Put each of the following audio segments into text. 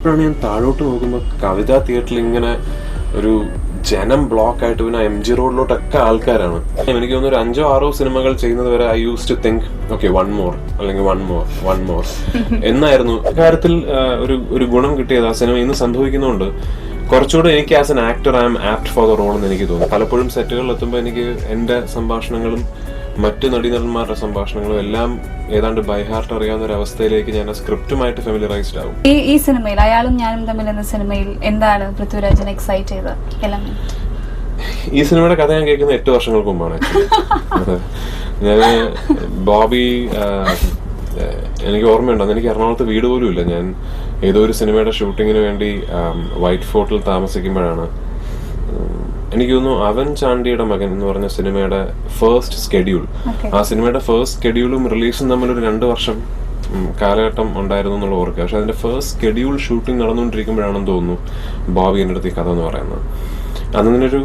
അപ്പോഴാണ് ഞാൻ താഴോട്ട് നോക്കുമ്പോൾ കവിതാ തിയേറ്ററിൽ ഇങ്ങനെ ഒരു ജനം ബ്ലോക്ക് ആയിട്ട് പിന്നെ MG റോഡിലോട്ടൊക്കെ ആൾക്കാരാണ്. എനിക്ക് തോന്നുന്നു ഒരു 5-6 സിനിമകൾ ചെയ്യുന്നത് വരെ I use to think okay one more അല്ലെങ്കിൽ വൺ മോർ എന്നായിരുന്നു. കാര്യത്തിൽ ഒരു ഗുണം കിട്ടിയത് ആ സിനിമ ഇന്ന് സംഭവിക്കുന്നുണ്ട്. കുറച്ചുകൂടെ എനിക്ക് as an actor I am apt for the role എന്ന് എനിക്ക് തോന്നുന്നു. പലപ്പോഴും സെറ്റുകളിൽ എത്തുമ്പോൾ എനിക്ക് എന്റെ സംഭാഷണങ്ങളും മറ്റ് നടീനടന്മാരുടെ സംഭാഷണങ്ങളും എല്ലാം ഏതാണ്ട് ബൈ ഹാർട്ട് അറിയാവുന്ന ഒരു അവസ്ഥയിലേക്ക് ഞാൻ സ്ക്രിപ്റ്റുമായിട്ട് ഫെമിലറൈസ്ഡ് ആവും. ഈ സിനിമയിൽ അയാളും ഞാനും തമ്മിൽ എന്ന സിനിമയിൽ എന്താണ് പൃഥ്വിരാജിനെ എക്സൈറ്റ് ചെയ്ത എലമെന്റ്? ഈ സിനിമയുടെ കഥ ഞാൻ കേൾക്കുന്നത് 8 വർഷങ്ങൾക്ക് മുമ്പാണ്. ഞാൻ ബോബി എനിക്ക് ഓർമ്മയുണ്ട്, അന്ന് എനിക്ക് എറണാകുളത്ത് വീട് പോലും ഇല്ല. ഞാൻ ഏതോ ഒരു സിനിമയുടെ ഷൂട്ടിങ്ങിന് വേണ്ടി വൈറ്റ് ഫോർട്ടിൽ താമസിക്കുമ്പോഴാണ് എനിക്ക് തോന്നുന്നു അവൻ ചാണ്ടിയുടെ മകൻ എന്ന് പറഞ്ഞ സിനിമയുടെ ഫസ്റ്റ് സ്കെഡ്യൂൾ, ആ സിനിമയുടെ ഫസ്റ്റ് സ്കെഡ്യൂളും റിലീസും തമ്മിൽ ഒരു 2 വർഷം കാലഘട്ടം ഉണ്ടായിരുന്നു എന്നുള്ള ഓർക്കുക. പക്ഷെ അതിന്റെ ഫസ്റ്റ് സ്കെഡ്യൂൾ ഷൂട്ടിംഗ് നടന്നുകൊണ്ടിരിക്കുമ്പോഴാണെന്ന് തോന്നുന്നു ബോബി എൻ്റെ അടുത്ത് ഈ കഥ എന്ന് പറയുന്നത്. അന്നൊരു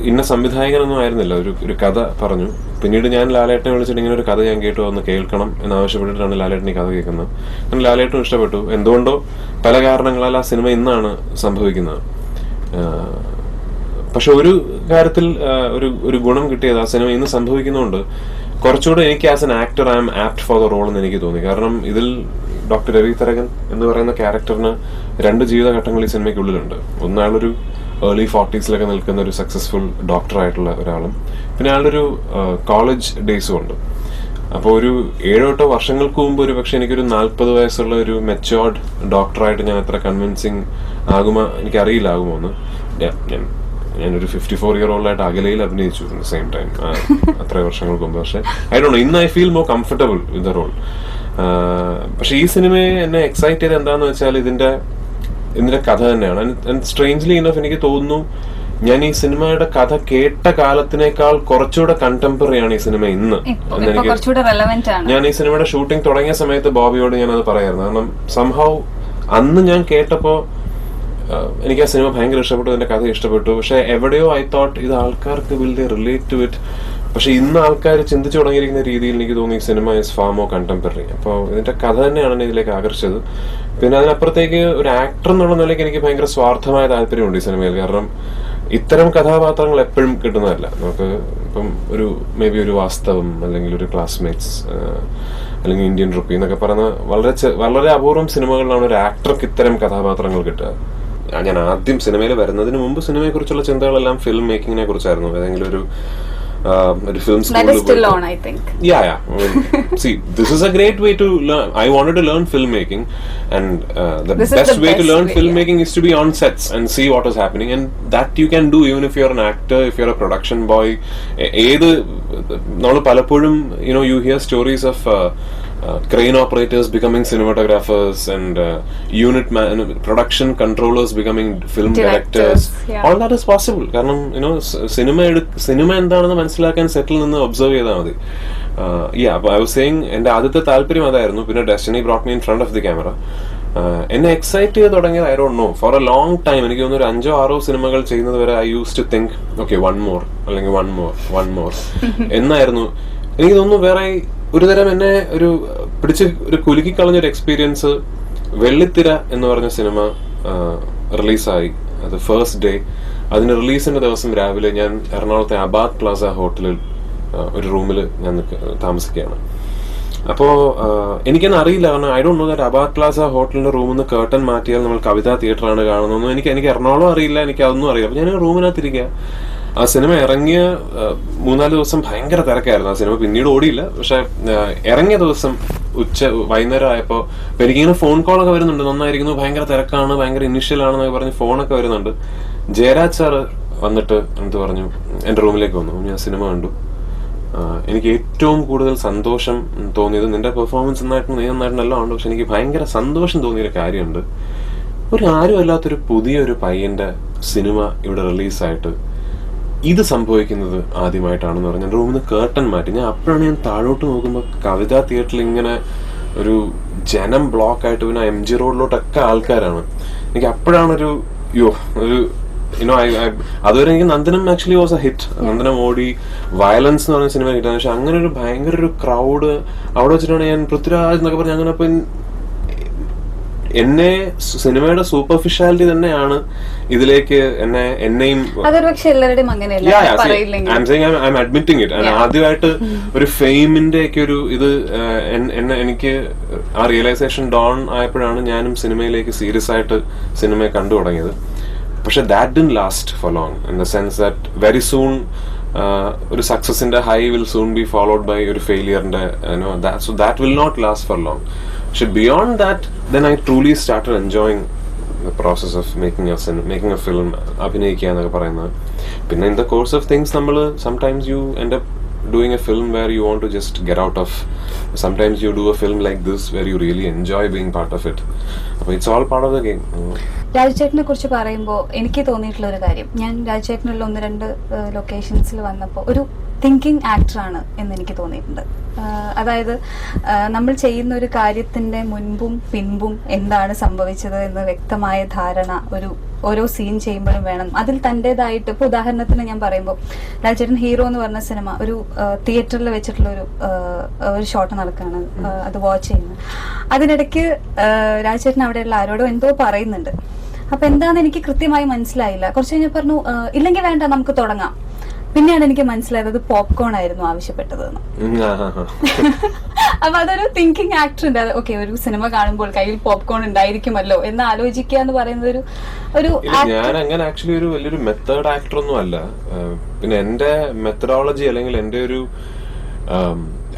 ഇന്ന സംവിധായകനൊന്നും ആയിരുന്നില്ല, ഒരു കഥ പറഞ്ഞു. പിന്നീട് ഞാൻ ലാലേട്ടനെ വിളിച്ചിട്ട് ഇങ്ങനെ ഒരു കഥ ഞാൻ കേട്ടു, ഒന്ന് കേൾക്കണം എന്നാവശ്യപ്പെട്ടിട്ടാണ് ലാലേട്ടൻ ഈ കഥ കേൾക്കുന്നത്. അങ്ങനെ ലാലേട്ടനും ഇഷ്ടപ്പെട്ടു. എന്തുകൊണ്ടോ പല കാരണങ്ങളാൽ ആ സിനിമ ഇന്നാണ് സംഭവിക്കുന്നത്. പക്ഷെ ഒരു കാര്യത്തിൽ ഒരു ഗുണം കിട്ടിയത് ആ സിനിമ ഇന്ന് സംഭവിക്കുന്നുണ്ട്. കുറച്ചുകൂടെ എനിക്ക് as an actor I am apt for the role എന്ന് എനിക്ക് തോന്നി. കാരണം ഇതിൽ ഡോക്ടർ രവി തരകൻ എന്ന് പറയുന്ന ക്യാരക്ടറിന് 2 ജീവിതഘട്ടങ്ങൾ ഈ സിനിമയ്ക്കുള്ളിലുണ്ട്. ഒന്നാളൊരു ഏർലി 40s നിൽക്കുന്ന ഒരു സക്സസ്ഫുൾ ഡോക്ടർ ആയിട്ടുള്ള ഒരാളും, പിന്നെ ആളൊരു കോളേജ് ഡേയ്സും ഉണ്ട്. അപ്പോൾ ഒരു 7-8 വർഷങ്ങൾക്ക് മുമ്പ് ഒരു പക്ഷെ എനിക്കൊരു 40 വയസ്സുള്ള ഒരു മെച്ചുവേർഡ് ഡോക്ടറായിട്ട് ഞാൻ എത്ര കൺവിൻസിങ് ആകുമോ എനിക്കറിയില്ലാകുമോ എന്ന്. ഞാനൊരു 54-year-old ആയിട്ട് അകലയിൽ അഭിനയിച്ചു സെയിം ടൈം അത്ര വർഷങ്ങൾക്ക് മുമ്പ്. പക്ഷെ ഐ ഡോണ്ട് നോ, ഇന്ന് I feel more comfortable with the role. പക്ഷെ ഈ സിനിമയെ എന്നെ എക്സൈറ്റ് ചെയ്ത് എന്താന്ന് വെച്ചാൽ ഇതിന്റെ കഥ തന്നെയാണ്. സ്ട്രേഞ്ച്ലി ഇനഫ് എനിക്ക് തോന്നുന്നു ഞാൻ ഈ സിനിമയുടെ കഥ കേട്ട കാലത്തിനേക്കാൾ കുറച്ചുകൂടെ കണ്ടംപററി ആണ് ഈ സിനിമ ഇന്ന്. ഞാൻ ഈ സിനിമയുടെ ഷൂട്ടിംഗ് തുടങ്ങിയ സമയത്ത് ബോബിയോട് ഞാൻ അത് പറയായിരുന്നു. കാരണം സംഹൗ അന്ന് ഞാൻ കേട്ടപ്പോ എനിക്ക് ആ സിനിമ ഭയങ്കര ഇഷ്ടപ്പെട്ടു, എന്റെ കഥ ഇഷ്ടപ്പെട്ടു. പക്ഷെ എവിടെയോ ഐ തോട്ട് ഇത് ആൾക്കാർക്ക് will they relate to it. പക്ഷെ ഇന്ന് ആൾക്കാർ ചിന്തിച്ചു തുടങ്ങിയിരിക്കുന്ന രീതിയിൽ എനിക്ക് തോന്നി ഈ സിനിമ ഇസ് ഫാർ മോർ കണ്ടംപററി. അപ്പോൾ ഇതിന്റെ കഥ തന്നെയാണ് എന്നെ ഇതിലേക്ക് ആകർഷിച്ചത്. പിന്നെ അതിനപ്പുറത്തേക്ക് ഒരു ആക്ടർ എന്നുള്ള നിലയ്ക്ക് എനിക്ക് ഭയങ്കര സ്വാർത്ഥമായ താല്പര്യമുണ്ട് ഈ സിനിമയിൽ. കാരണം ഇത്തരം കഥാപാത്രങ്ങൾ എപ്പോഴും കിട്ടുന്നതല്ല നമുക്ക്. ഇപ്പം മേ ബി ഒരു വാസ്തവം അല്ലെങ്കിൽ ഒരു ക്ലാസ്മേറ്റ്സ് അല്ലെങ്കിൽ ഇന്ത്യൻ റുപ്പി എന്നൊക്കെ പറയുന്ന വളരെ അപൂർവം സിനിമകളിലാണ് ഒരു ആക്ടർക്ക് ഇത്തരം കഥാപാത്രങ്ങൾ കിട്ടുക. ഞാൻ ആദ്യം സിനിമയിൽ വരുന്നതിന് മുമ്പ് സിനിമയെ കുറിച്ചുള്ള ചിന്തകളെല്ലാം ഫിലിം മേക്കിങ്ങിനെ കുറിച്ചായിരുന്നു. ഏതെങ്കിലും ഒരു film school. That is still on, I think. Yeah. See, this is a great way to learn. I wanted to learn filmmaking, and the best way to learn filmmaking is to be on sets and see what is happening, and that you can do even if you're an actor, if you're a production boy. നമ്മൾ പലപ്പോഴും you hear stories of crane operators becoming cinematographers and production controllers becoming film directors. Yeah. All that is possible. കാരണം cinema എന്താണെന്ന് മനസ്സിലാക്കാൻ സെറ്റിൽ നിന്ന് observe ചെയ്താൽ മതി. അപ്പൊ I was saying എന്റെ ആദ്യത്തെ താല്പര്യം അതായിരുന്നു. പിന്നെ destiny brought me in front of the camera. എന്നെ എക്സൈറ്റ് ചെയ്ത് തുടങ്ങിയത് I don't know, for a long time എനിക്ക് തോന്നുന്നു ഒരു 5-6 സിനിമകൾ ചെയ്യുന്നത് വരെ I use to think okay one more എന്നായിരുന്നു. എനിക്ക് തോന്നുന്നു വേറെ ഒരുതരം എന്നെ ഒരു കുലുക്കി കളഞ്ഞൊരു എക്സ്പീരിയൻസ് വെള്ളിത്തിര എന്ന് പറഞ്ഞ സിനിമ റിലീസായി. അത് ഫസ്റ്റ് ഡേ, അതിന്റെ റിലീസിന്റെ ദിവസം രാവിലെ ഞാൻ എറണാകുളത്തെ അബാദ് പ്ലാസ ഹോട്ടലിൽ ഒരു റൂമിൽ ഞാൻ താമസിക്കുകയാണ്. അപ്പോ എനിക്കെന്നെ അറിയില്ല, കാരണം I don't know that Abad Plaza ഹോട്ടലിന്റെ റൂമിൽ നിന്ന് കേർട്ടൻ മാറ്റിയാൽ നമ്മൾ കവിതാ തിയേറ്ററാണ് കാണുന്നതെന്ന് എനിക്ക് എറണാകുളം അറിയില്ല, എനിക്ക് അതൊന്നും അറിയില്ല. അപ്പൊ ഞാൻ റൂമിനകത്തിരിക്കുക. ആ സിനിമ ഇറങ്ങിയ 3-4 ദിവസം ഭയങ്കര തിരക്കായിരുന്നു. ആ സിനിമ പിന്നീട് ഓടിയില്ല. പക്ഷെ ഇറങ്ങിയ ദിവസം വൈകുന്നേരം ആയപ്പോ എനിക്കിങ്ങനെ ഫോൺ കോളൊക്കെ വരുന്നുണ്ട്, നന്നായിരിക്കുന്നു, ഭയങ്കര തിരക്കാണ്, ഭയങ്കര ഇനിഷ്യൽ ആണെന്നൊക്കെ പറഞ്ഞ് ഫോണൊക്കെ വരുന്നുണ്ട്. ജയരാജ് സാറ് വന്നിട്ട് എന്ത് പറഞ്ഞു, എന്റെ റൂമിലേക്ക് വന്നു. ഞാൻ സിനിമ കണ്ടു. എനിക്ക് ഏറ്റവും കൂടുതൽ സന്തോഷം തോന്നിയത്, നിന്റെ പെർഫോമൻസ് നന്നായിട്ടും ഉണ്ട്, പക്ഷെ എനിക്ക് ഭയങ്കര സന്തോഷം തോന്നിയൊരു കാര്യമുണ്ട്. ആരും അല്ലാത്തൊരു പുതിയൊരു പയ്യന്റെ സിനിമ ഇവിടെ റിലീസായിട്ട് ഇത് സംഭവിക്കുന്നത് ആദ്യമായിട്ടാണെന്ന് പറഞ്ഞു. റൂമിൽ നിന്ന് കേർട്ടൻ മാറ്റി. അപ്പോഴാണ് ഞാൻ താഴോട്ട് നോക്കുമ്പോൾ കവിതാ തിയേറ്ററിൽ ഇങ്ങനെ ഒരു ജനം ബ്ലോക്ക് ആയിട്ട് പിന്നെ MG റോഡിലോട്ടൊക്കെ ആൾക്കാരാണ്. എനിക്ക് അപ്പോഴാണ് അതുവരെ എനിക്ക് Nandanam actually was A hit. Nandanam ഓടി, വയലൻസ് എന്ന് പറഞ്ഞ സിനിമ കിട്ടാൻ. പക്ഷെ അങ്ങനെ ഭയങ്കര ഒരു ക്രൗഡ് അവിടെ വെച്ചിട്ടാണ് ഞാൻ പൃഥ്വിരാജ് എന്നൊക്കെ പറഞ്ഞ് അങ്ങനെ എന്നെ സിനിമയുടെ സൂപ്പർഫിഷ്യാലിറ്റി തന്നെയാണ് ഇതിലേക്ക് എന്നെയും അതൊരു പക്ഷെ എല്ലാവരുടെയും അങ്ങനെയല്ല ഐ എം അഡ്മിറ്റിംഗ് ഇറ്റ്. ആദ്യമായിട്ട് ഒരു ഫെയിമിന്റെ ഒക്കെ ഒരു ഇത് എനിക്ക് ആ റിയലൈസേഷൻ ഡോൺ ആയപ്പോഴാണ് ഞാനും സിനിമയിലേക്ക് സീരിയസ് ആയിട്ട് സിനിമയെ കണ്ടു തുടങ്ങിയത്. പക്ഷെ that didn't last for long in the sense that very soon ഒരു സക്സസിന്റെ high will soon be followed by ഒരു ഫെയിലിയറിന്റെ so that will not last for long. പക്ഷെ beyond that then I truly started enjoying the process of making a film, അഭിനയിക്കുക എന്നൊക്കെ പറയുന്നത്. പിന്നെ in the course of things നമ്മൾ sometimes you end up doing a film where you want to just get out of. Sometimes you do a film like this where you really enjoy being part of it. So it's all part of the game. രാജുചേട്ടനെ കുറിച്ച് പറയുമ്പോൾ എനിക്ക് തോന്നിയിട്ടുള്ള ഒരു കാര്യം, ഞാൻ രാജുചേട്ടനുള്ള 1-2 ലൊക്കേഷൻസിൽ വന്നപ്പോൾ ഒരു thinking ആക്ടറാണ് എന്ന് എനിക്ക് തോന്നിയിട്ടുണ്ട്. അതായത് നമ്മൾ ചെയ്യുന്ന ഒരു കാര്യത്തിന്റെ മുൻപും പിൻപും എന്താണ് സംഭവിച്ചത് എന്ന് വ്യക്തമായ ധാരണ ഓരോ സീൻ ചെയ്യുമ്പോഴും വേണം. അതിൽ തൻ്റെതായിട്ട്, ഇപ്പോൾ ഉദാഹരണത്തിന് ഞാൻ പറയുമ്പോൾ രാജേട്ടൻ ഹീറോ എന്ന് പറഞ്ഞ സിനിമ ഒരു തിയേറ്ററിൽ വെച്ചിട്ടുള്ള ഒരു ഷോട്ട് നടക്കുകയാണ്, അത് വാച്ച് ചെയ്യുന്നത്. അതിനിടയ്ക്ക് രാജേട്ടൻ അവിടെയുള്ള ആരോടോ എന്തോ പറയുന്നുണ്ട്. അപ്പൊ എന്താണെന്ന് എനിക്ക് കൃത്യമായി മനസ്സിലായില്ല. കുറച്ച് കഴിഞ്ഞ് പറഞ്ഞു ഇല്ലെങ്കിൽ വേണ്ട നമുക്ക് തുടങ്ങാം. പിന്നെയാണ് എനിക്ക് മനസ്സിലായത് അത് പോപ്കോൺ ആയിരുന്നു ആവശ്യപ്പെട്ടതെന്ന്. അപ്പൊ അതൊരു തിങ്കിങ് ആക്ടറിന്റെ, ഓക്കെ ഒരു സിനിമ കാണുമ്പോൾ കയ്യിൽ പോപ്കോൺ ഉണ്ടായിരിക്കുമല്ലോ എന്ന് ആലോചിക്കുക എന്ന് പറയുന്നത് ഒരു ഞാൻ അങ്ങനെ ആക്ച്വലി ഒരു വലിയൊരു മെത്തേഡ് ആക്ടർ ഒന്നും അല്ല. പിന്നെ എന്റെ മെത്തഡോളജി അല്ലെങ്കിൽ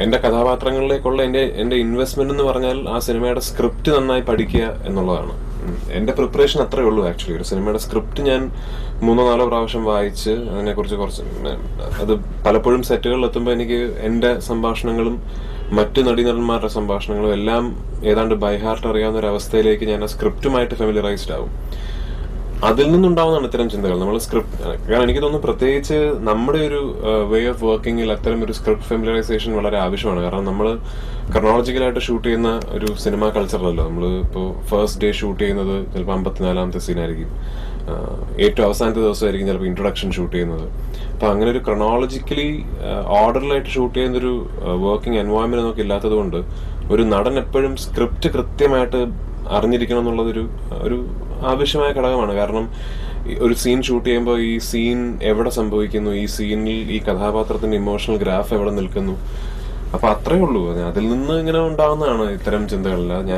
എന്റെ കഥാപാത്രങ്ങളിലേക്കുള്ള എന്റെ ഇൻവെസ്റ്റ്മെന്റ് എന്ന് പറഞ്ഞാൽ ആ സിനിമയുടെ സ്ക്രിപ്റ്റ് നന്നായി പഠിക്കുക എന്നുള്ളതാണ്. എന്റെ പ്രിപ്പറേഷൻ അത്രേ ഉള്ളൂ. ആക്ച്വലി ഒരു സിനിമയുടെ സ്ക്രിപ്റ്റ് ഞാൻ 3-4 പ്രാവശ്യം വായിച്ച് അതിനെക്കുറിച്ച് കുറച്ച് അത് പലപ്പോഴും സെറ്റുകളിൽ എത്തുമ്പോൾ എനിക്ക് എന്റെ സംഭാഷണങ്ങളും മറ്റു നടീനടന്മാരുടെ സംഭാഷണങ്ങളും എല്ലാം ഏതാണ്ട് ബൈ ഹാർട്ട് അറിയാവുന്ന ഒരു അവസ്ഥയിലേക്ക് ഞാൻ ആ സ്ക്രിപ്റ്റുമായിട്ട് ഫെമിലറൈസ്ഡ് ആവും. അതിൽ നിന്നുണ്ടാവുന്നതാണ് ഇത്തരം ചിന്തകൾ. നമ്മൾ സ്ക്രിപ്റ്റ്, കാരണം എനിക്ക് തോന്നുന്നു പ്രത്യേകിച്ച് നമ്മുടെ ഒരു വേ ഓഫ് വർക്കിങ്ങിൽ അത്തരം ഒരു സ്ക്രിപ്റ്റ് ഫെമിലറൈസേഷൻ വളരെ ആവശ്യമാണ്. കാരണം നമ്മൾ ക്രൊണോളജിക്കലായിട്ട് ഷൂട്ട് ചെയ്യുന്ന ഒരു സിനിമ കൾച്ചറല്ലോ. നമ്മൾ ഇപ്പോൾ ഫസ്റ്റ് ഡേ ഷൂട്ട് ചെയ്യുന്നത് ചിലപ്പോൾ 54-ാമത്തെ സീനായിരിക്കും, ഏറ്റവും അവസാനത്തെ ദിവസമായിരിക്കും ചിലപ്പോൾ ഇൻട്രൊഡക്ഷൻ ഷൂട്ട് ചെയ്യുന്നത്. അപ്പൊ അങ്ങനെ ഒരു ക്രൊണോളജിക്കലി ഓർഡറിലായിട്ട് ഷൂട്ട് ചെയ്യുന്നൊരു വർക്കിംഗ് എൻവയോൺമെന്റ് നമുക്ക് ഇല്ലാത്തത് കൊണ്ട് ഒരു നടൻ എപ്പോഴും സ്ക്രിപ്റ്റ് കൃത്യമായിട്ട് അറിഞ്ഞിരിക്കണം എന്നുള്ളതൊരു ആവശ്യമായ ഘടകമാണ്. കാരണം ഒരു സീൻ ഷൂട്ട് ചെയ്യുമ്പോൾ ഈ സീൻ എവിടെ സംഭവിക്കുന്നു, ഈ സീനിൽ ഈ കഥാപാത്രത്തിന്റെ ഇമോഷണൽ ഗ്രാഫ് എവിടെ നിൽക്കുന്നു, അപ്പൊ അത്രേ ഉള്ളൂ. അതിൽ നിന്ന് ഇങ്ങനെ ഉണ്ടാവുന്നതാണ് ഇത്തരം ചിന്തകളില്ല. ഞാൻ